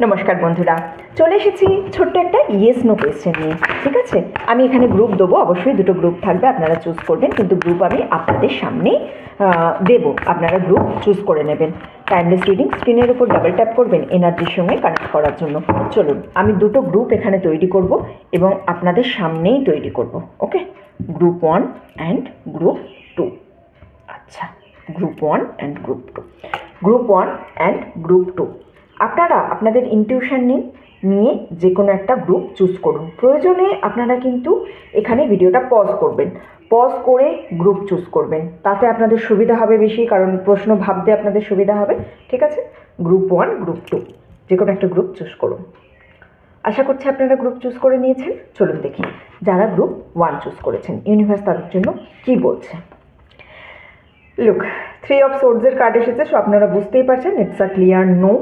নমস্কার বন্ধুরা, চলে এসেছি ছোট্ট একটা ইয়েস নো কোয়েশ্চেন নিয়ে। ঠিক আছে, আমি এখানে গ্রুপ দেবো, অবশ্যই দুটো গ্রুপ থাকবে, আপনারা চুজ করবেন, কিন্তু গ্রুপ আমি আপনাদের সামনেই দেবো, আপনারা গ্রুপ চুজ করে নেবেন। টাইমলেস রিডিং স্ক্রিনের উপর ডাবল ট্যাপ করবেন এনার্জির সঙ্গে কানেক্ট করার জন্য। চলুন, আমি দুটো গ্রুপ এখানে তৈরি করব এবং আপনাদের সামনেই তৈরি করব। ওকে, গ্রুপ 1 অ্যান্ড গ্রুপ 2। আচ্ছা, group 1 and group 2, group 1 and group 2। আপনারা আপনাদের ইনটিউশন নিয়ে যে কোনো একটা গ্রুপ চুজ করুন। প্রয়োজনে আপনারা কিন্তু এখানে ভিডিওটা পজ করবেন, পজ করে গ্রুপ চুজ করবেন, তাতে আপনাদের সুবিধা হবে বেশি, কারণ প্রশ্ন ভাবতে আপনাদের সুবিধা হবে। ঠিক আছে, গ্রুপ 1 গ্রুপ 2 যে কোনো একটা গ্রুপ চুজ করুন। আশা করছি আপনারা গ্রুপ চুজ করে নিয়েছেন। চলুন দেখি যারা গ্রুপ 1 চুজ করেছেন ইউনিভার্স তাদের জন্য কী বলছে। লুক, 3 অফ সোর্ডসের কার্ড এসেছে, সো আপনারা বুঝতেই পারছেন ইটস আ ক্লিয়ার নো।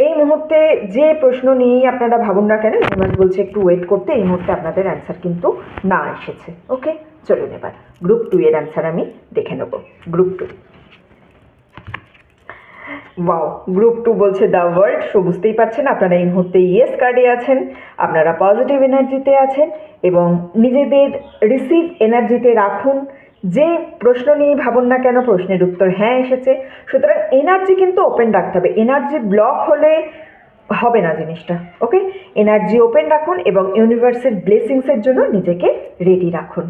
এই মুহূর্তে যে প্রশ্ন নিয়েই আপনারা ভাবুন না কেন, ইউনিভার্স বলছে একটু ওয়েট করতে। এই মুহূর্তে আপনাদের অ্যান্সার কিন্তু না এসেছে। ওকে, চলুন এবার গ্রুপ 2 এর অ্যান্সার আমি দেখে নেব। গ্রুপ 2, ওয়াও, গ্রুপ 2 বলছে দ্য ওয়ার্ল্ড। সো বুঝতেই পারছেন আপনারা এই মুহূর্তে ইয়েস কার্ডে আছেন, আপনারা পজিটিভ এনার্জিতে আছেন এবং নিজেদের রিসিভ এনার্জিতে রাখুন। যে প্রশ্ন নিয়ে ভাবুন না কেন, প্রশ্নের উত্তর হ্যাঁ এসেছে। সুতরাং এনার্জি কিন্তু ওপেন রাখতে হবে, এনার্জি ব্লক হলে হবে না জিনিসটা। ওকে, এনার্জি ওপেন রাখুন এবং ইউনিভার্সের ব্লেসিংসের জন্য নিজেকে রেডি রাখুন।